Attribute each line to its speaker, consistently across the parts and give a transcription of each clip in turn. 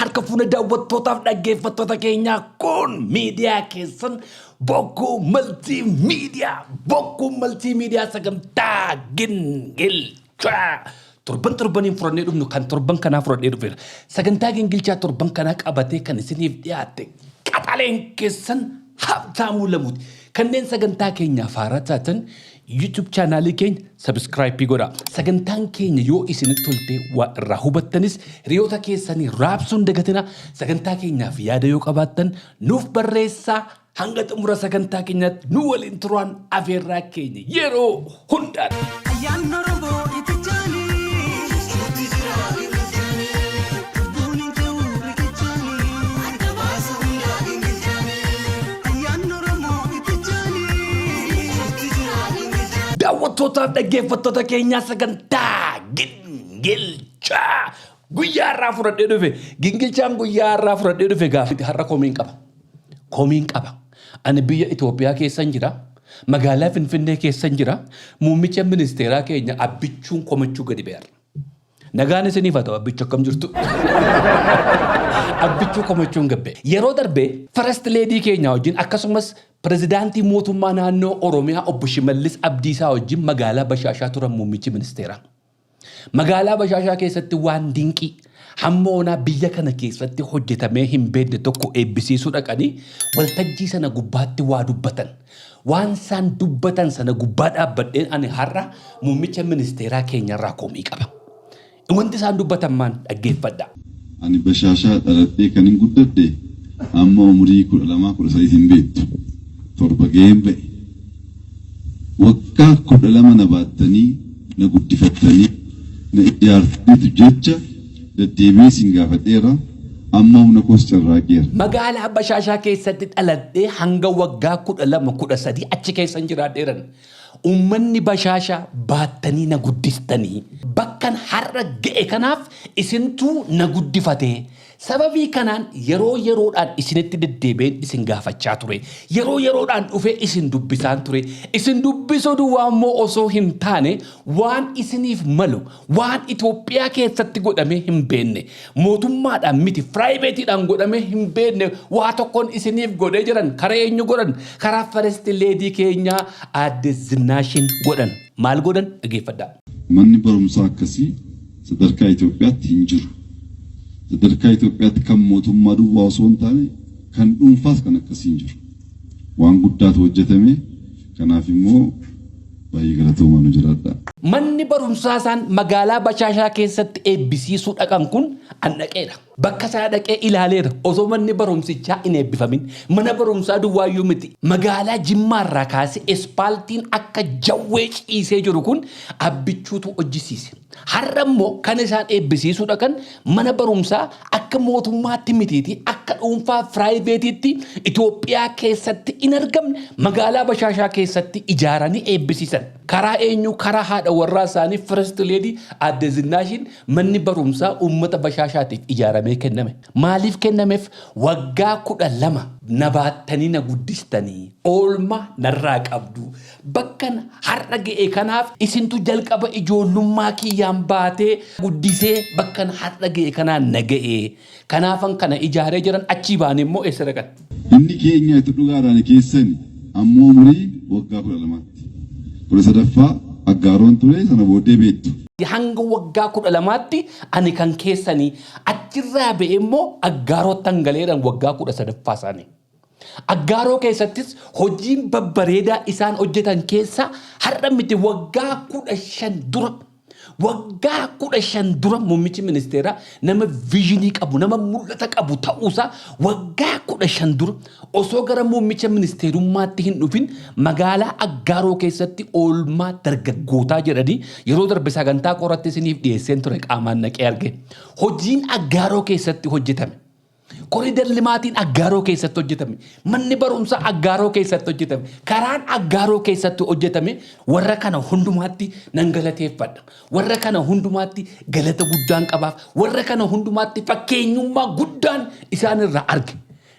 Speaker 1: harka fuuna daawwattootaaf dhaggeeffattoota keenyaa kun miidiyaa keessan bokkuu multiimiidiyaa sagantaa Gingilchaa torbaniin furannee dhufnu kan torban kanaa furannee dhufeera. Sagantaa Gingilchaa torban kanaa qabatee kan isiniif dhiyaate qaxaleen keessan Habtaamuu Lamuuti. Kanneen sagantaa keenyaaf haaraa taatan YouTube channel keenya subscribe godhaa. Sagantaan keenya yoo isinitti tolte waa irraa hubattanis hiriyoota keessanii raabsuun dagatina. Sagantaa keenyaaf yaada yoo qabaattan nuuf barreessaa. Hanga xumura sagantaa keenyaatti nu waliin turaan afeerraa keenya yeroo hundaan. Daawwattootaaf dhaggeeffattoota keenyaa sagantaa Gingilchaa guyyaa irraa fudhadhee dhufe. Gingilchaan guyyaa irraa fudhadhee dhufe gaafa har'a komiin qaba. Ani biyya Itiyoophiyaa keessan jira. Magaalaa Finfinnee keessan jira. Muummicha ministeeraa keenya abbichuun komachuu gadi ba'eera. Nagaan isiniif haa ta'u abbichu akkam jirtu. Abbichuu komachuun gabbe. Yeroo darbee first lady keenya wajjin akkasumas pirezidaantii mootummaa naannoo Oromiyaa obbo Shimallis Abdiisaa wajjin magaalaa Bashaashaa turan muummichi ministeeraa. Magaalaa Bashaashaa keessatti waan dinqii hammoonaa biyya kana keessatti hojjetamee hin beekne tokko eebbisiisuu dhaqanii waltajjii sana gubbaatti waa dubbatan. Waan isaan dubbatan sana gubbaa dhaabbadheen ani har'a muummicha ministeeraa keenyarraa komii qaba. Wanti isaan dubbatan maan dhaggeeffadha.
Speaker 2: Ani Bashaashaa dhaladhee kan hin guddadhe amma umurii 12-13 hin beektu. Torba ga'een ba'e. Waggaa 12 na baattanii na guddifattanii na ijaartaniitu jecha deddeebi'ee sin gaafadheera amma humna koos carraaqeera.
Speaker 1: Magaalaa Bashaashaa keessatti dhaladhee hanga waggaa 12-13 achi keessan jiraadheeran. Uummanni Bashaashaa baattanii na guddistanii bakkan har'a ga'e kanaaf isintuu na guddifatee. Sababii kanaan yeroo yeroodhaan isinitti deddeebi'een isin gaafachaa ture. Yeroo yeroodhaan dhufee isin dubbisaan ture. Isin dubbisuu duwwaa immoo osoo hin taane waan isiniif malu waan Itiyoophiyaa keessatti godhamee hin beekne mootummaadhaan miti piraayiveetiidhaan godhamee hin beekne waa tokkoon isiniif godhee jiran karaa eenyu godhan karaa first lady keenyaa Aadde Zinaashin godhan. Maal godhan dhaggeeffadhaa.
Speaker 2: Manni barumsaa akkasii sadarkaa Itiyoophiyaatti hin jiru. Sadarkaa Itoophiyaatti kan mootummaa duwwaa osoo hin taane kan dhuunfaas kan akkasii hin jiru. Waan guddaatu hojjetame kanaaf immoo baay'ee galatoomaa nu jiraadha.
Speaker 1: Manni barumsaa isaan magaalaa Bashaashaa keessatti eebbisiisuu dhaqan kun an dhaqeedha. Bakka isaa dhaqee ilaaleera osoo manni barumsichaa hin eebbifamin. Mana barumsaa duwwaayyuu miti. Magaalaa Jimmaarraa kaasee espaaltiin akka jawwee ciisee jiru kun abbichuutu hojjisiise. Har'a immoo kan isaan eebbisiisuu dhaqan mana barumsaa akka mootummaatti mitiiti akka dhuunfaa piraayiveetiitti Itoophiyaa keessatti hin argamne magaalaa Bashaashaa keessatti ijaaranii eebbisiisan. Karaa eenyu karaa haadha warraa isaanii first lady Aadde Zinaashin manni barumsaa uummata Bashaashaatiif ijaaramee kenname. Maaliif kennameef? Waggaa 12 na baattanii na guddistanii oolma narraa qabdu. Bakkan har'a ga'e kanaaf isintu jalqaba ijoollummaa kiyyaan baatee guddisee bakkan har'a ga'e kanaan na ga'e. Kanaafan kana ijaaree jiran achii baane immoo eessa dhaqan?
Speaker 2: Inni keenya itti dhugaadhaan keessani ammoo umurii waggaa 12tti. Kudha sadaffaa Aggaaroon ture sana booddee beektu.
Speaker 1: Hanga waggaa 12tti ani kan keessanii achirraa ba'e immoo Aggaarootti galeeran waggaa 13ffaa isaanii. Aggaaroo keessattis hojiin babbareedaa isaan hojjetan keessa har'a miti waggaa 15 dura. Waggaa 15 dura muummichi ministeeraa nama viizinii qabu nama mul'ata qabu ta'uusaa waggaa 15 dura osoo gara muummicha ministeerummaatti hin dhufin magaalaa Aggaaroo keessatti oolmaa dargaggootaa jedhanii yeroo darbe sagantaa qoratti isiniif dhiyeesseen ture qaamaan naqee arge. Hojiin Aggaaroo keessatti hojjetame. Koridor limaatiin Aggaaroon keessatti hojjetame. Manni barumsaa Aggaaroon keessatti hojjetame. Karaan Aggaaroon keessatti hojjetame warra kana hundumaatti nan galateeffadha. Warra kana hundumaatti galata guddaan qabaaf. Warra kana hundumaatti fakkeenyummaa guddaan isaan irraa arge.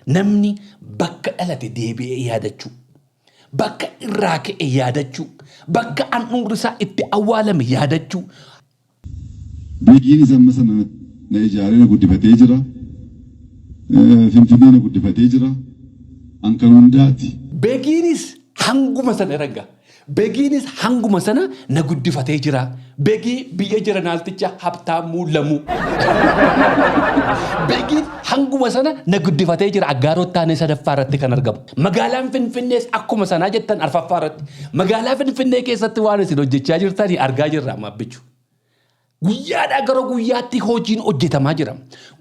Speaker 1: Namni bakka dhalate deebi'ee yaadachuu. Bakka irraa ka'e yaadachuu. Bakka handhuurri isaa itti awwaalame yaadachuu.
Speaker 2: Biqiin isa masana na ijaaree na guddifatee jira. Finfinnee guddifatee jira. Ankan hundaati.
Speaker 1: Begiinis hanguma sana erga. Begiinis hanguma sana na guddifatee jira. Begii biyya jira naalticha habtaamuu lamu. Begiin hanguma sana na guddifatee jira. Aggaaroo taanee sadaffaa irratti kan argamu. Magaalaan Finfinnees akkuma sanaa jettan arfaffaa irratti. Magaalaa Finfinnee keessatti waan isin hojjechaa jirtanii argaa jirra maabbichu. Guyyaadhaa gara guyyaatti hojiin hojjetamaa jira.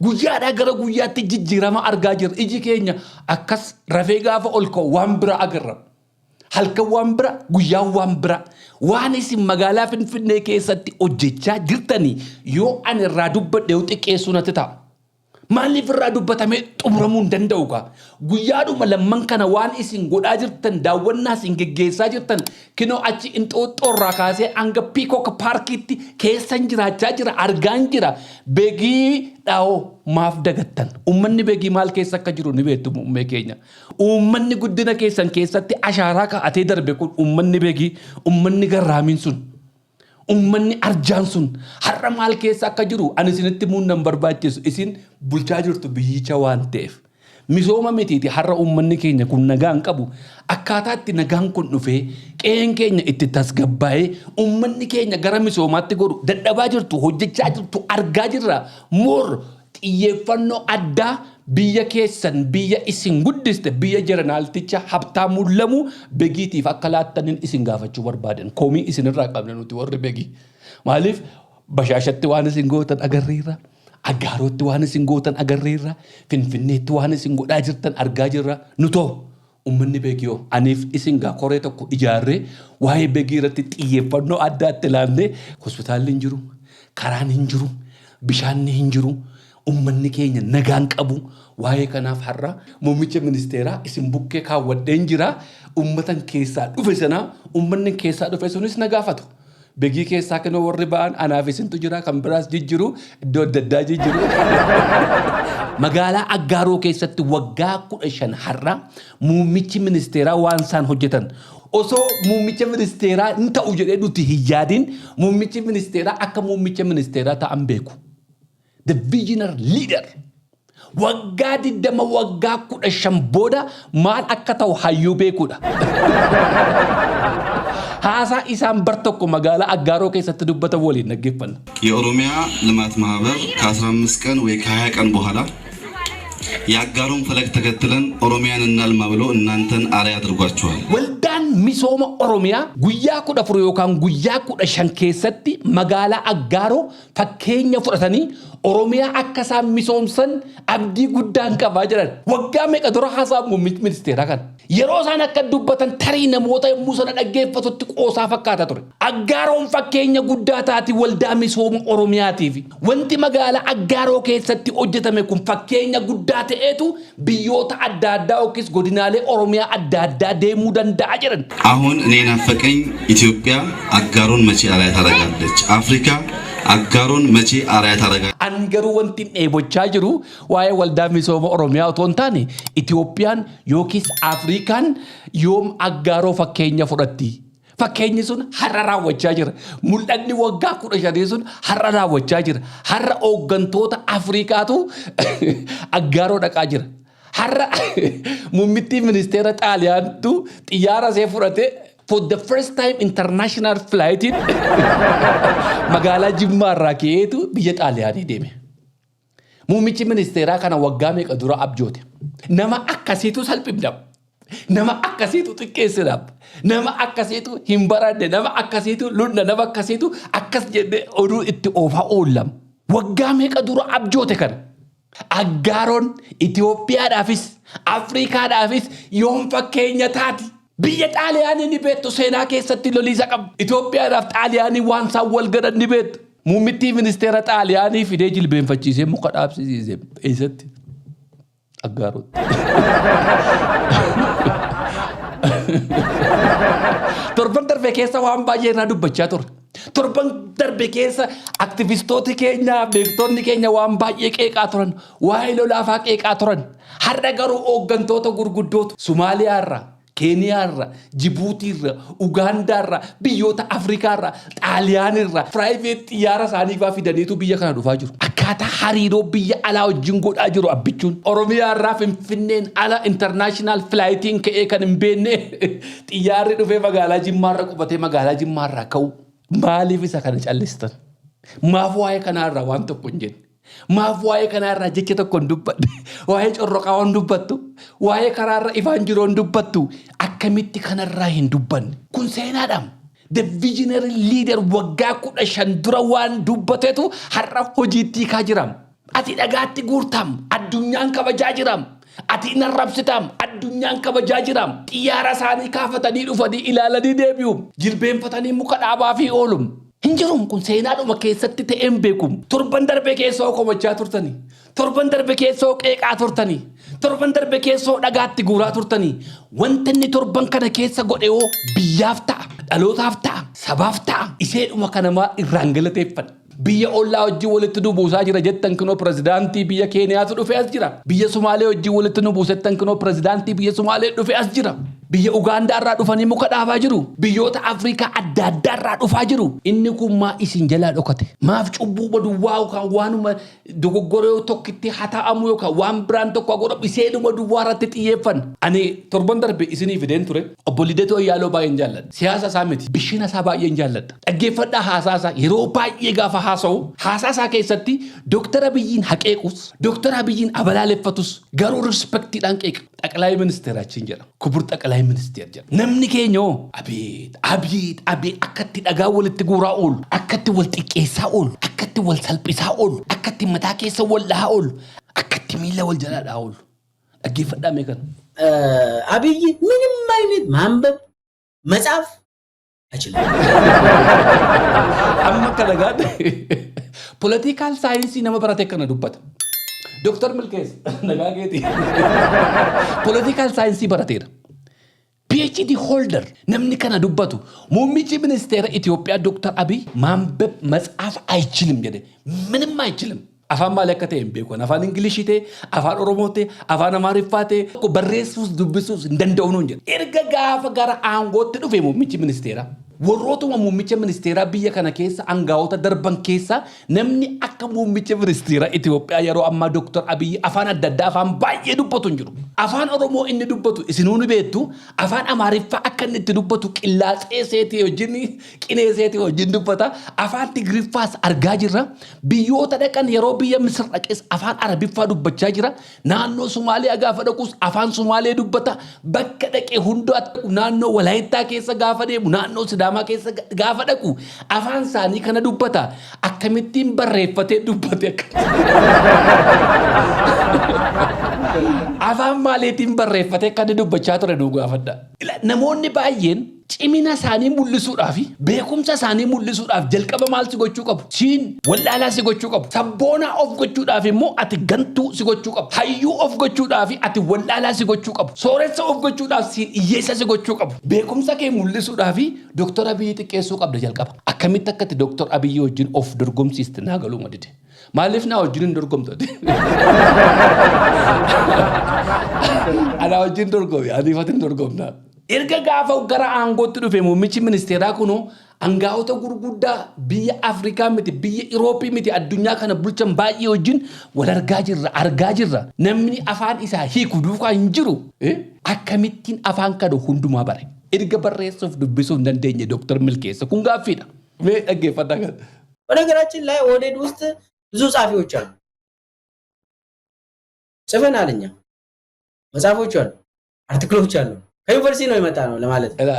Speaker 1: Guyyaadhaa gara guyyaatti jijjiirama argaa jirra. Iji keenya akkas rafee gaafa ol ka'u waan bira agarra. Halkan waan bira, guyyaa waan bira. Waan isin magaalaa Finfinnee keessatti hojjechaa jirtanii yoo ani irraa dubbadhe xiqqeessuu natti ta'a. Maaliif irraa dubbatamee xumuramuu hin danda'u kaa? Guyyaadhuma lamman kana waan isin godhaa jirtan daawwannaa isin geggeessaa jirtan kinoo achi Inxooxxoo irraa kaasee hanga Piikook Paarkiitti keessan jiraachaa jira argaan jira. Begii dhaa'oo maaf dagattan? Uummanni begii maal keessa akka jiru ni beektu muummee keenya. Uummanni guddina keessan keessatti ashaaraa kaa'atee darbe kun uummanni begii, uummanni garraamiin sun. Uummanni arjaan sun har'a maal keessa akka jiru ani isinitti muunnan barbaachisu isin bulchaa jirtu biyyicha waan ta'eef. Misooma mitiiti har'a uummanni keenya kun nagaan qabu akkaataa itti nagaan kun dhufee qe'een keenya itti tasgabbaa'ee uummanni keenya gara misoomaatti godhu dadhabaa jirtu hojjechaa jirtu argaa jirra. Moor xiyyeeffannoo addaa biyya keessan biyya isin guddiste biyya jiranaalticha habtaamuu lamu begiitiif akka laattaniin isin gaafachuu barbaadan komii isinirraa qabna nuti warri begii. Maaliif bashaashatti waan isin gootan agarreerra. Aggaarootti waan isin gootan agarreerra. Finfinneetti waan isin godhaa jirtan argaa jirra. Nutoo uummanni begiyoo aniif isin gaa koree tokko ijaarree waa'ee begii irratti xiyyeeffannoo addaatti ilaannee hospitaalli hin jiru, karaan hin jiru, bishaanni hin jiru. Uummanni keenya nagaan qabu waa'ee kanaaf har'a muummicha ministeeraa isin bukkee kaawwadheen jira. Uummatan keessaa dhufe sana uummanni keessaa dhufe sunis nagaafatu. Begii keessaa kenoo warri ba'an anaaf isintu jira kan biraas jijjiru iddoo adda addaa jijjiru. Magaalaa Aggaaroo keessatti waggaa 15 har'a muummichi ministeeraa waan isaan hojjetan. Osoo muummicha ministeeraa hin ta'u jedhee nuti hin yaadin muummichi ministeeraa akka muummicha ministeeraa ta'an beeku. The visionary leader. Waggaa 20 waggaa 15 booda maal akka ta'u hayyuu beekuudha. Haasaa isaan bar tokko magaalaa Aggaaroo keessatti dubbatan waliin dhaggeeffanna.
Speaker 3: የኦሮሚያ ልማት ማህበር ከ15 ቀን ወይ ከ20 ቀን በኋላ የአጋሮን ፈለግ ተከትለን ኦሮሚያን እናልማ ብሎ እናንተን አርአያ አድርጓቸዋል።
Speaker 1: ወልዳን ሚሶማ ኦሮሚያ ጉያ ኩዳ ፍሩ ዮካን ጉያ ኩዳ ሸን keessatti magaalaa Aggaaroo fakkeenya fudhatanii ኦሮሚያ akkasa misoomsan abdii guddaan qabaa jiran. Waggaa meeqa dura haasaa muummichi ministeeraa kan yeroo isaan akka dubbatan tarii namoota yommuu sana dhaggeeffatutti qoosaa fakkaata ture. Aggaaroon fakkeenya guddaa taati waldaa misooma Oromiyaatiif. Wanti magaalaa Aggaaroo keessatti hojjetame kun fakkeenya guddaa ta'eetu biyyoota adda addaa yookiis godinaalee Oromiyaa adda addaa deemuu danda'a jiran.
Speaker 3: አሁን እኔ ናፈቀኝ ኢትዮጵያ አጋሮን መቼ አርአያ ታደርጋለች? አፍሪካ አጋሮን መቼ አርአያ ታደርጋለች?
Speaker 1: Angaruu wanti dheebochaa jiru waa'ee waldaa misooma Oromiyaa otoo hin taane Itiyoophiyaan yookiis Afrikaan yoom Aggaaroo fakkeenya fudhatti. Fakkeenyi sun har'a raawwachaa jira. Mul'anni waggaa 15 sun har'a raawwachaa jira. Har'a hooggantoota Afrikaatu Aggaaroo dhaqaa jira. Har'a muummittii ministeera Xaaliyaantu xiyyaara see fudhate for the first time international flight magaalaa Jimmaa irraa ka'eetu biyya Xaaliyaanii deeme. Muummichi ministeeraa kana waggaa meeqa dura abjoote. Nama akkasiitu salphifnam. Nama akkasiitu xiqqeessinam. Nama akkasiitu hin baradne. Nama akkasiitu lunda. Nama akkasiitu akkas jedhee oduu itti oofaa oollam. Waggaa meeqa dura abjoote kana. Aggaaroon Itiyoophiyaadhaafis Afrikaadhaafis yoom fakkeenya taati. Biyya Xaaliyaanii ni beektu seenaa keessatti loliisa qabu. Itoophiyaadhaaf Xaaliyaanii waan isaan wal godhan ni beektu. Muummittii ministeera Xaaliyaanii fidee jilbeenfachiisee muka dhaabsisiisee eessatti Aggaarotti. Torban darbe keessa waan baay'ee irraa dubbachaa ture. Torban darbe keessa aktivistooti keenya beektonni keenya waan baay'ee qeeqaa turan. Waa'ee lolaafaa qeeqaa turan. Har'a garuu hooggantoota gurguddootu Somaaliyaa irraa Keeniyaarra, Jibuutiirra, Ugaandaarra, biyyoota Afrikaarra, Xaaliyaanirra, private xiyyaara isaanii fidaniitu biyya kana dhufaa jiru. akkaataa hariiroo biyya alaa wajjin godhaa jiru abbichuun. Oromiyaa irraa Finfinneen ala international flightiin ka'ee kan hin beekne xiyyaarri dhufee magaalaa Jimmaarra qubatee magaalaa Jimmaarraa ka'u. Maaliif isa kana callistan? Maaf waa'ee kanarraa waan tokko hin jenne? Maaf waa'ee kanarraa jecha tokko hin dubbadde? Waa'ee corroqaa waan dubbattu? Waa'ee karaarra ifaan jiru hin dubbattu? Akkamitti kanarraa hin dubbanne? Kun seenaadhaam. The visionary leader waggaa 15 dura waan dubbatetu har'a hojiitti kaa jiram. Ati dhagaatti guurtam, addunyaan kabajaa jiram. Ati narrabsitam, addunyaan kabajaa jiram. Xiyyaara isaanii kaafatanii dhufanii ilaalanii deebi'u. Jilbeenfatanii muka dhaabaa fi oolum. Hinjirum kun seenaadhuma keessatti ta'een beekum. Torban darbe keessoo komachaa turtanii. Torban darbe keessoo qeeqaa turtanii. Torban darbe keessoo dhagaatti guuraa turtanii. Wanta inni torban kana keessa godhee biyyaaf ta'a, dhalootaaf ta'a, sabaaf ta'a. Iseedhuma kanamaa irraan galateeffadha. Biyya ollaa wajjin walitti nu buusaa jira jettan kunoo pirezidaantii biyya Keeniyaatu dhufee as jira. Biyya Sumaalee wajjin walitti nu buusettan kunoo pirezidaantii biyya Sumaalee dhufee as jira. Biyya Ugaandaa irraa dhufanii muka dhaabaa jiru. Biyyoota Afrikaa adda addaa irraa dhufaa jiru. Inni kun maa isin jalaa dhokate? Maaf cubbuu baduwwaa yookaan waanuma dogoggoree tokkitti hata'amu yookaan waan biraan tokko godhamu iseenuma duwwaa irratti xiyyeeffan. Ani torban darbe isinii fideen ture. Obbo Lideetoo Yaaloo baay'een jaalladha. Siyaasa isaa miti. Bishina isaa baay'een jaalladha. Dhaggeeffadhaa haasaa isaa yeroo baay'ee gaafa haasa'u haasaa isaa keessatti Dr. Abiyyiin haqeequs, Dr. Abiyyiin abalaaleffatus garuu rispektiidhaan qeeqa. Xaqalaa ministeerachiin jedha. Kubur xaqalaa ministeer jedha. Namni keenya Abiy akkatti dhagaa walitti guuraa oolu, akkatti wal xiqqeessaa oolu, akkatti wal salphisaa oolu, akkatti mataa keessa wal dhahaa oolu, akkatti miila wal jalaa dhahaa oolu. Dhaggeeffadhaa meeqan?
Speaker 4: Abiy ምንም አይነት ማንበብ መጻፍ አይችልም።
Speaker 1: Amma kana gaadha. Political science nama barate kana dubbata. Dr. Milkees nagaa keeti. Political science barateera. PhD holder namni kana dubbatu muummichi ministeera Itiyoophiyaa Dr. Abiy maanbab matsaaf አይችልም jedhe ምንም አይችልም. Afaan maali akka ta'e hin beeku. Afaan Ingilishii ta'e, afaan Oromoo ta'e, afaan Amaariffaa ta'e barreessuus dubbisuus hin danda'u nuun jedha. Erga gaafa gara aangootti dhufe muummichi ministeera. Warrootuma muummicha ministeeraa biyya kana keessa aangaa'ota darban keessa namni akka muummicha ministeeraa Itiyoophiyaa yeroo ammaa Dr. Abiy afaan adda addaa afaan baay'ee dubbatu hin jiru. Afaan Oromoo inni dubbatu isinuu ni beektu. Afaan Amaariffaa akka inni itti dubbatu qillaaxee seetii wajjin qinee seetii wajjin dubbata. Afaan Tigiriffaas argaa jirra. Biyyoota dhaqan yeroo biyya Misir dhaqes afaan Arabiffaa dubbachaa jira. Naannoo Sumaalee gaafa dhaquus afaan Sumaalee dubbata. Bakka dhaqee hundaa naannoo Walaayittaa keessa gaafa deemu naannoo Sidaamaa keessa gaafa dhaqu afaan isaanii kana dubbata. Akkamittiin barreeffatee dubbate afaan maaliitiin barreeffatee kan dubbachaa ture nu gaafadha. Namoonni baay'een cimina isaanii mul'isuudhaaf beekumsa isaanii mul'isuudhaaf jalqaba maal si gochuu qabu? Siin wallaalaa si gochuu qabu. Sabboonaa of gochuudhaaf immoo ati gantuu si gochuu qabu. Hayyuu of gochuudhaaf ati wallaalaa si gochuu qabu. Sooressa of gochuudhaaf siin hiyyeessa si gochuu qabu. Beekumsa kee mul'isuudhaaf Dr. Abiy xiqqeessuu qabda jalqaba. Akkamitti akkati Dr. Abiy wajjin of dorgomsiiste naa galuu madide. Maaliif naa wajjin hin dorgomtu? Ana wajjin dorgomi, adiifatiin dorgomnaa. Erga gaafa gara aangootti dhufe muummichi ministeeraa kunoo aangaa'ota gurguddaa biyya Afrikaa miti, biyya Irooppii miti, addunyaa kana bulchan baay'ee wajjin wal argaa jirra. Namni afaan isaa hiiku duukaa hin jiru. Akkamittiin afaan kana hundumaa bare? Erga barreessuuf dubbisuu hin dandeenye Dr. Milkeessa kun gaaffiidha. Mee dhaggeeffadhaa kana.
Speaker 4: በነገራችን ላይ ኦህዴድ ውስጥ ብዙ ጻፊዎች አሉ። ጽፈናል እኛ መጽሐፎች አሉ፣ አርቲክሎች አሉ። ከዩኒቨርሲቲ ነው የመጣ ነው ለማለት ነው።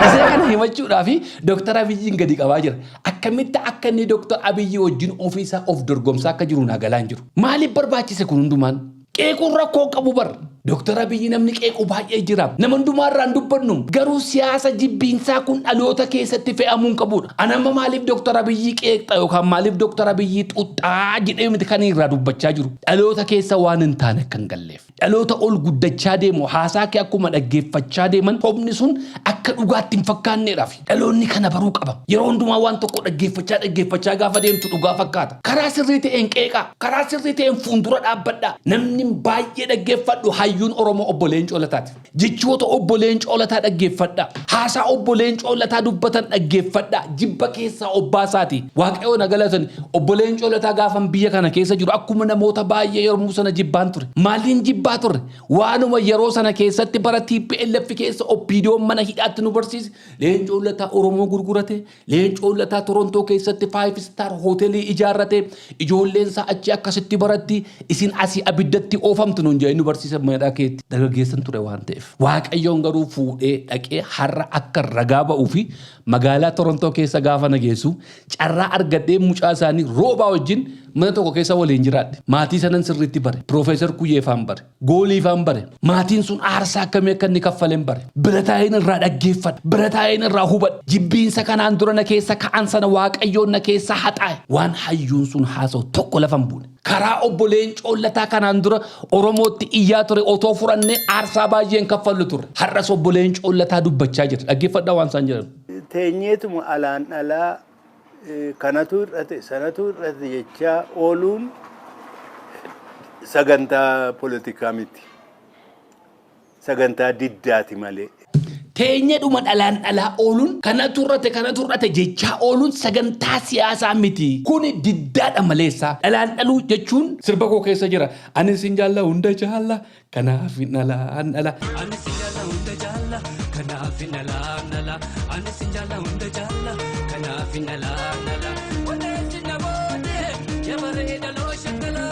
Speaker 1: Isa kana himachuudhaaf Dr. Abiyyiin gadi qabaa jira. Akkamitti akka inni Dr. Abiy wajjin ofiisaa of dorgomsaa akka jiru naa galaan jiru. Maaliif barbaachise kun hundumaan? Qeequun rakkoo qabu bar. Dr. Abiy namni qeequ baay'ee jira. Nama hundumaarraan dubbannu garuu siyaasa jibbiinsaa kun dhaloota keessatti fe'amuu qabudha. Anamma maaliif Dr. Abiy qeeqxa yookaan maaliif Dr. Abiy xuxxaa jedhee miti kan irraa dubbachaa jiru. Dhaloota keessa waan hin taane kan galleef. dhaloota ol guddachaa deemu haasaa kee akkuma dhaggeeffachaa deeman homni sun akka dhugaatti hin fakkaanneedhaaf dhaloonni kana baruu qaba yeroo hundumaa waan tokko dhaggeeffachaa gaafa deemtu dhugaa fakkaata karaa sirrii ta'een qeeqaa karaa sirrii ta'een fuuldura dhaabbadhaa namni baay'ee dhaggeeffadhu hayyuun Oromoo obbo Leencoo Lataati jechoota obbo Leencoo Lataa dhaggeeffadhaa haasaa obbo Leencoo Lataa dubbatan dhaggeeffadhaa jibba keessaa obbaasaati waaqayyoo nagalatan obbo Leencoo Lataa gaafan biyya kana keessa jiru akkuma namoota baay'ee yeroo sana jibbaan ture maaliin jibbaa ture waanuma yeroo sana keessatti bara TPLF keessa oppiidiyoon mana hidhaatti nu barsiise Leencoo Lataa Oromoo gurgurate Leencoo Lataa Torontoo keessatti 5 star hoteelii ijaarrate ijoolleen isaa achi akkasitti baratti isin asii abiddatti oofamtu nuun jedhee nu barsiise meedhaa keetti dargaggeessan ture waan ta'eef waaqayyoon garuu fuudhee dhaqee har'a akka ragaa ba'uu fi magaalaa Torontoo keessa gaafa nageessu carraa argadhee mucaa isaanii roobaa wajjin mana tokko keessa waliin jiraadhe maatii sanan sirriitti bare Profeesar Kuyyeefaan bare Gooliifaan bare maatiin sun aarsaa akkamii akka inni kaffaleen bare birataa'een irraa dhaggeeffadhe birataa'een irraa hubadhe jibbiinsa kanaan dura na keessa ka'an sana waaqayyoon na keessa haxaa'e waan hayyuun sun haasa'u tokko lafan buune karaa obbo Leencoo Lataa kanaan dura Oromootti iyyaa ture otoo furannee aarsaa baay'een kaffallu ture har'as obbo Leencoo Lataa dubbachaa jira dhaggeeffadhaa waan isaan jedhan
Speaker 5: teenyeetuma alaan alaa kanatu irratti sanatu irratti jecha ooluun sagantaa politikaa miti sagantaa diddaati malee
Speaker 1: teenyedhuma dhalaan dhalaa ooluun kanatu irratti jecha ooluun sagantaa siyaasaa miti kun diddaadha maleessa dhalaan dhaluu jechuun sirba koo keessa jira ani sin jaalla hunda jaalla kanaaf dhalaan dhala ani sin jaalla hunda jaalla kanaaf dhalaan dhala ani sin jaalla hunda jaalla kanaaf dhalaan dhala wanti namoota yabareeda loo shakala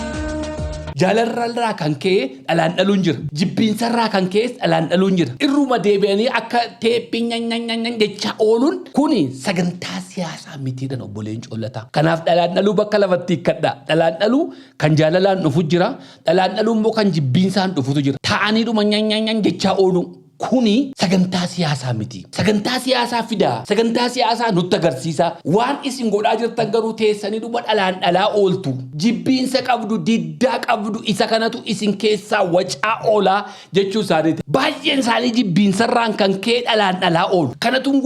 Speaker 1: jaalarraa kan ka'e dhalaan dhaluun jira jibbiinsarraa kan ka'e dhalaan dhaluun jira irruma deebi'anii akka teeppii nyanyanyanyan jecha ooluun kuni sagantaa siyaasaa mitiidhaan obbo Leencoo Lataa kanaaf dhalaan dhaluu bakka lafatti hikkadha dhalaan dhaluu kan jaalalaan dhufu jira dhalaan dhaluu immoo kan jibbiinsaan dhufutu jira ta'aniidhuma nyanyanyan jecha ooluun kuni sagantaa siyaasaa miti sagantaa siyaasaa fidaa sagantaa siyaasaa nutti agarsiisa waan isin godhaa jirtan garuu teessanii dhuma dhalaan dhalaa ooltu jibbiinsa qabdu diddaa qabdu isa kanatu isin keessaa wacaa oolaa jechuu isaaniiti baay'een isaanii jibbiinsarraan kan ka'e dhalaan dhalaa oolu kanatu hin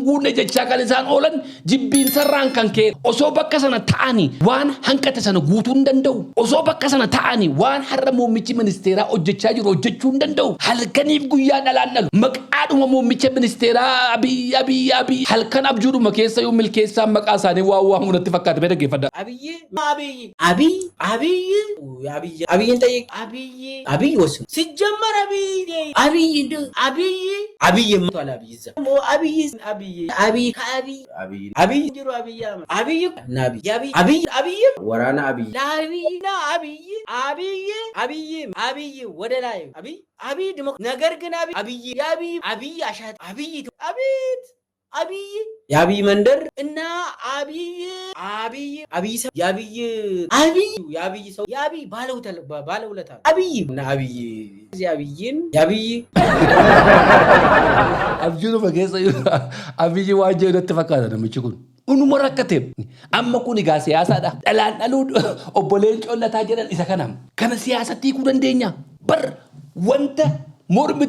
Speaker 1: guunne jechaa kan isaan oolan jibbiinsarraan kan ka'e osoo bakka sana ta'anii waan hanqate sana guutuu hin danda'u osoo bakka sana ta'anii waan har'a muummichi ministeeraa hojjechaa jiru hojjechuu hin danda'u halkaniif guyyaa dhalaan dhalu maqaadhuma muummicha ministeeraa Abiy halkan abjuudhuma keessa yoo milkeessaan maqaa isaanii waa hunatti fakkaate bee dhaggeeffadha Abiy ta'e Abiy wasu sijammar Abiy jiru Abiy waraana Abiy wada ላይ አብይ ደሞ ነገር ግን አብይ አሻት አብይ የአብይ መንደር እና አብይ ሰው የአብይ ባለውለታ አብይ እና የአብይ አብጁ በገሰ አብይ ዋጀ ተፈካደ ነው ምጭኩን ኡኑማ rakkateem amma kun egaa siyaasaadha dhalaan dhaluu obbo Leencoo Lataa jedhan isa kanam kana siyaasatti ku dandeenya bar wanta mormi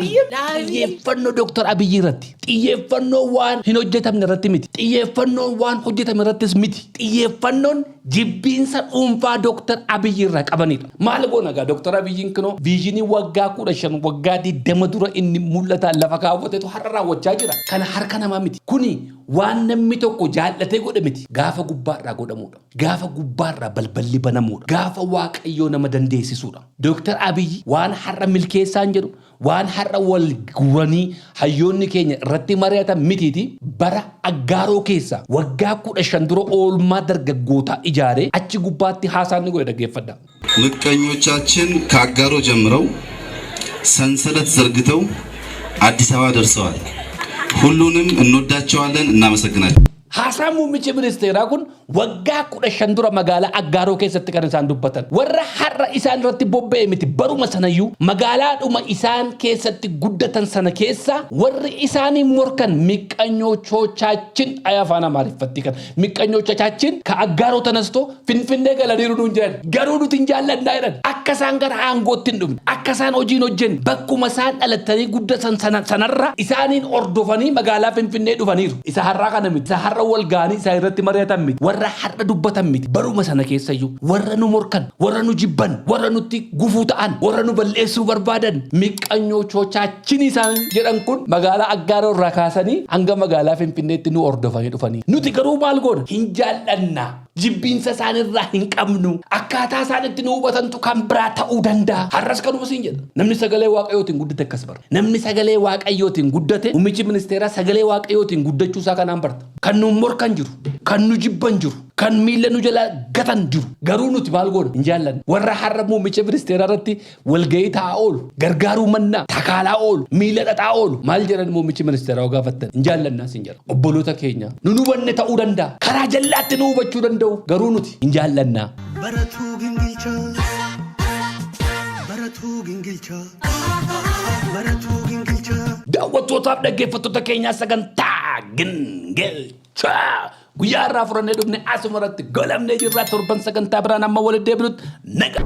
Speaker 1: xiyyeeffannoo Dr. Abiy irratti xiyyeeffannoo waan hin hojjetamne irratti miti xiyyeeffannoon waan hojjetame irrattis miti xiyyeeffannoon jibbiinsa dhuunfaa Dr. Abiy irraa qabanidha maal goona gaa Dr. Abiyyin kunoo viizhinii waggaa 15 waggaa 20 dura inni mul'ataan lafa kaawwatetu har'a raawwachaa jira kana harka namaa miti kuni waan namni tokko jaallatee godhe miti gaafa gubbaarraa godhamuudha gaafa gubbaarraa balballi banamuudha gaafa waaqayyoo nama dandeessisuudha Dr. Abiy waan har'a milkeessaan jedhu waan har'a wal guranii hayyoonni keenya irratti mari'atan mitiiti bara Aggaaroo keessa waggaa 15 dura oolmaa dargaggootaa ijaaree achi gubbaatti haasaan ni godhe dhaggeeffadha
Speaker 3: ምቀኞቻችን ከአጋሮ ጀምረው ሰንሰለት ዘርግተው አዲስ አበባ ደርሰዋል ሁሉንም እንወዳቸዋለን እናመሰግናለን
Speaker 1: Haasaa muummichi ministeeraa kun waggaa 15 dura magaalaa Aggaaroo keessatti kan isaan dubbatan. Warra har'a isaan irratti bobba'e miti baruma sanayyuu magaalaadhuma isaan keessatti guddatan sana keessa warri isaanii morkan miqqanyochochaachin ayafaan amaariffatti kan miqqanyochochaachin ka Aggaaroo tanasto finfinnee galaniiru nuun jiran garuu nuti hin jaallannaa jedhan akka isaan gara aangootti hin dhufne akka isaan hojiin hojjen bakkuma isaan dhalatanii guddatan sanarra isaaniin ordofanii magaalaa finfinnee dhufaniiru. Isa har'aa kana miti isa har'a wal gaanii isa irratti mari'atan miti warra har'a dubbatan miti baruma sana keessayyuu warra nu morkan warra nu jibban warra nutti gufuu ta'an warra nu balleessuu barbaadan miqqanyochochaachin isaan jedhan kun magaalaa Aggaaroo irraa kaasanii hanga magaalaa finfinneetti nu ordofanii dhufanii nuti garuu maal goona hin jaallanna jibbiinsa isaanirraa hin qabnu akkaataa isaan itti nu hubatantu kan biraa ta'uu danda'a har'as kanuma siin jedha namni sagalee waaqayyootiin guddate akkas bara namni sagalee waaqayyootiin guddate muummichi ministeeraa sagalee waaqayyootiin guddachuu isaa kanaan barta kan nu morkan jiru kan nu jibban jiru kan miila nu jala gatan jiru garuu nuti maal goona hin jaallanna warra har'a muummicha ministeeraa irratti walgahii taa'aa oolu gargaaruu mannaa takaalaa oolu miila dhadhaa oolu maal jedhan muummichi ministeeraa gaafattan hin jaallannaa siin jedha obboloota keenya nu hubanne ta'uu danda'a karaa jallaatti nu hubachuu danda'u garuu nuti hin jaallannaa. Baratuu Gingilchaa daawwattootaaf dhaggeeffattoota keenyaa sagantaa Gingilchaa guyyaa irraa furannee dhufne asuma irratti golamnee jirraa torban sagantaa biraan amma walitti deebinutti naga.